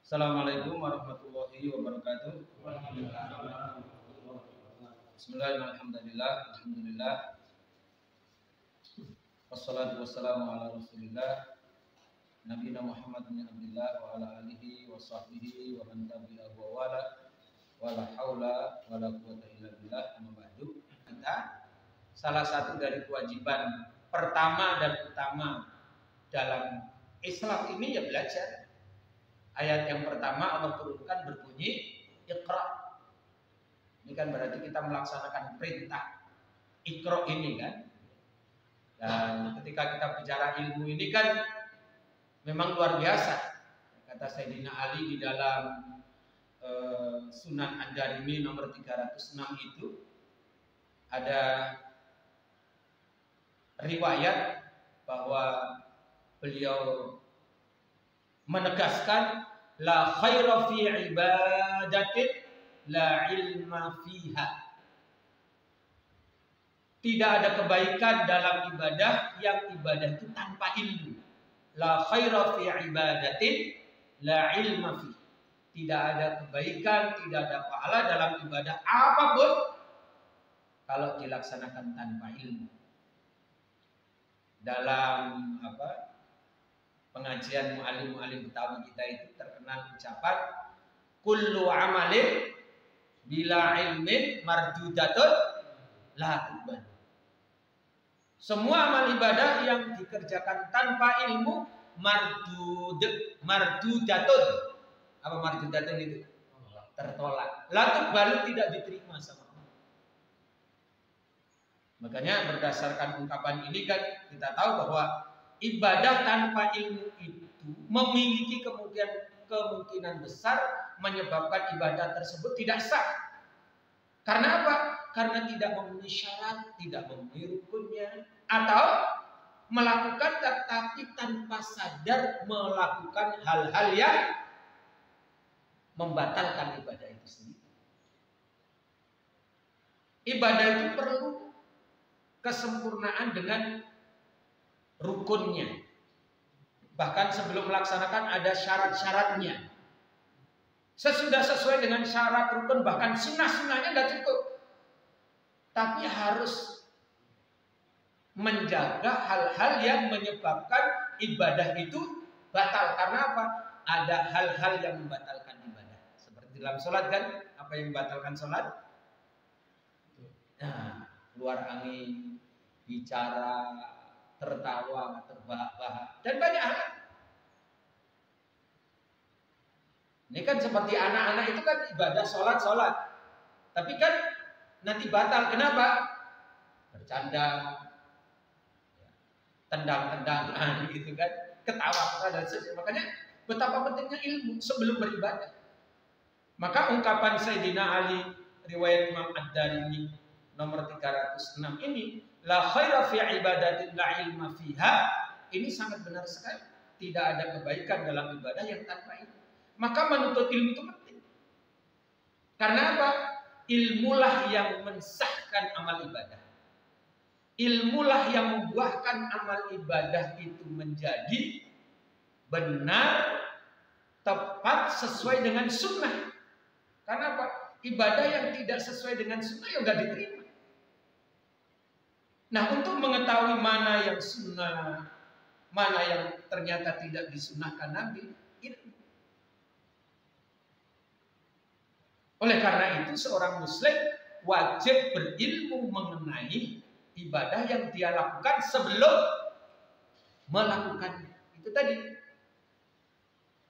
Assalamualaikum warahmatullahi wabarakatuh. Bismillahirrahmanirrahim. Alhamdulillah. Wassalatu wassalamu ala Rasulillah Nabiyina Muhammad bin Abdullah wa ala alihi wa sahbihi wa man tabi'ahu wa wala wala haula wala quwwata illa billah. Amma ba'du. Kita salah satu dari kewajiban pertama dan utama dalam Islam ini ya belajar. Ayat yang pertama Allah turunkan berbunyi Iqra. Ini kan berarti kita melaksanakan perintah Iqra ini kan. Dan ketika kita bicara ilmu ini kan memang luar biasa. Kata Sayyidina Ali di dalam Sunan Ad-Darimi nomor 306 itu ada riwayat bahwa beliau menegaskan la khaira fi ibadatin la ilma fiha. Tidak ada kebaikan dalam ibadah yang ibadah itu tanpa ilmu. La khaira fi ibadatin la ilma fiha. Tidak ada kebaikan, tidak ada pahala dalam ibadah apapun kalau dilaksanakan tanpa ilmu. Dalam pengajian mu'alim-mu'alim Betawi kita itu terkenal ucapan kullu amalin bila ilmin mardudatun la tuqbal. Semua amal ibadah yang dikerjakan tanpa ilmu mardudatun. Apa mardudatun itu? Tertolak. La tuqbal tidak diterima sama Allah. Makanya berdasarkan ungkapan ini kan kita tahu bahwa ibadah tanpa ilmu itu memiliki kemungkinan besar menyebabkan ibadah tersebut tidak sah. Karena apa? Karena tidak memenuhi syarat, tidak memenuhi rukunnya, atau melakukan tetapi tanpa sadar melakukan hal-hal yang membatalkan ibadah itu sendiri. Ibadah itu perlu kesempurnaan dengan rukunnya. Bahkan sebelum melaksanakan ada syarat-syaratnya. Sesudah sesuai dengan syarat rukun, bahkan sunnah-sunnahnya tidak cukup. Tapi harus menjaga hal-hal yang menyebabkan ibadah itu batal. Karena apa? Ada hal-hal yang membatalkan ibadah. Seperti dalam sholat kan, apa yang membatalkan sholat? Nah, keluar angin, bicara, tertawa, terbahak-bahak, dan banyak hal. Ini kan seperti anak-anak itu kan ibadah sholat, tapi kan nanti batal. Kenapa? Bercanda, tendang-tendangan gitu kan, ketawa dan sebagainya. Makanya betapa pentingnya ilmu sebelum beribadah. Maka ungkapan Sayyidina Ali riwayat Imam Ad-Darimi nomor 306 ini, la khaira fi ibadatin la ilma fiha, ini sangat benar sekali. Tidak ada kebaikan dalam ibadah yang tanpa ilmu. Maka menuntut ilmu itu penting. Karena apa? Ilmulah yang mensahkan amal ibadah. Ilmulah yang membuahkan amal ibadah itu menjadi benar, tepat, sesuai dengan sunnah. Karena apa? Ibadah yang tidak sesuai dengan sunnah yang tidak diterima. Nah, untuk mengetahui mana yang sunnah, mana yang ternyata tidak disunnahkan Nabi, ilmu. Oleh karena itu seorang muslim wajib berilmu mengenai ibadah yang dia lakukan sebelum melakukannya. Itu tadi.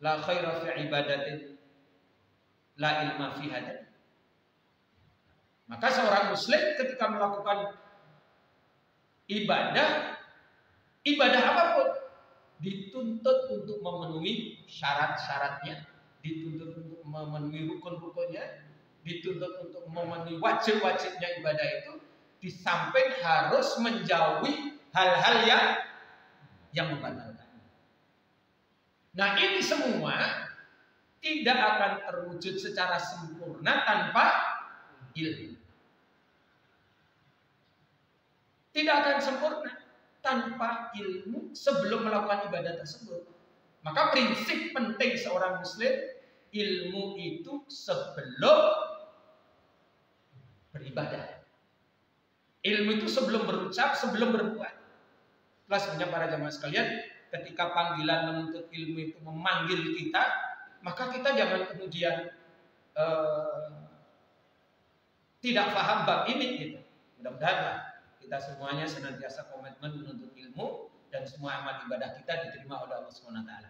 La khaira fi ibadatin la ilma fiha. Maka seorang muslim ketika melakukan ibadah apapun dituntut untuk memenuhi syarat-syaratnya, dituntut untuk memenuhi rukun-rukunnya, dituntut untuk memenuhi wajib-wajibnya ibadah itu, di samping harus menjauhi hal-hal yang membatalkan. Nah, ini semua tidak akan terwujud secara sempurna tanpa ilmu. Tidak akan sempurna tanpa ilmu sebelum melakukan ibadah tersebut. Maka prinsip penting seorang muslim ilmu itu sebelum beribadah. Ilmu itu sebelum berucap, sebelum berbuat. Itulah sebenarnya para jamaah sekalian, ketika panggilan menuntut ilmu itu memanggil kita, maka kita jangan kemudian tidak paham bab ini gitu. Mudah-mudahan kita semuanya senantiasa komitmen menuntut ilmu dan semua amal ibadah kita diterima oleh Allah Subhanahu wa taala.